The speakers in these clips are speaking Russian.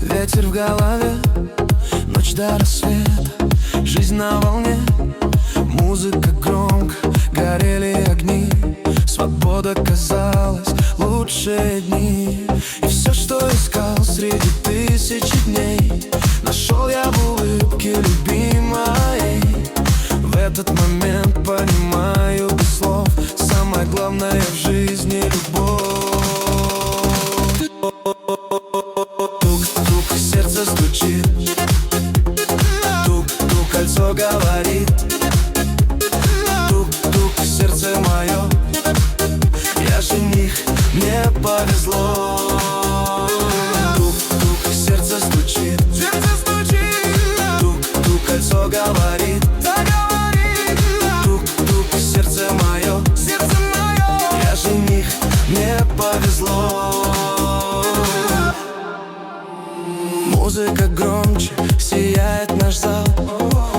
Ветер в голове, ночь до рассвета, жизнь на волне, музыка громко, горели огни, свобода казалась лучшие дни. И все, что искал среди тысячи дней, нашел я в улыбке любимой. В этот момент понимаю без слов, самое главное в жизни — любовь. Тук-тук, сердце стучит, тук-тук, кольцо говорит. Тук-тук, сердце мое, я жених, мне повезло. Тук-тук, сердце стучит, тук-тук, кольцо говорит. Тук-тук, сердце мое, я жених, мне повезло. Музыка громче, сияет наш зал.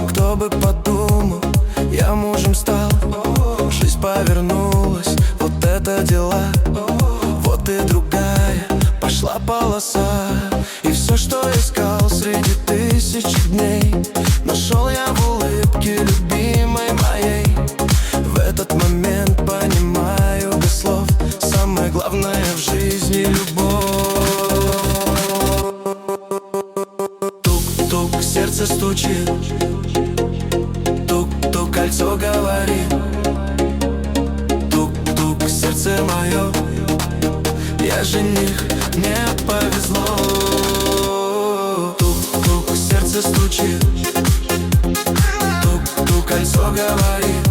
Кто бы подумал, я мужем стал. Жизнь повернулась, вот это дела. Вот и другая пошла полоса. И все, что искал среди тысячи дней, нашел я в улыбке любимой моей. В этот момент понимаю без слов, самое главное в жизни — любовь. Тук-тук, сердце стучит, тук-тук, кольцо говорит. Тук-тук, сердце мое, я жених, мне повезло. Тук-тук, сердце стучит, тук-тук, кольцо говорит.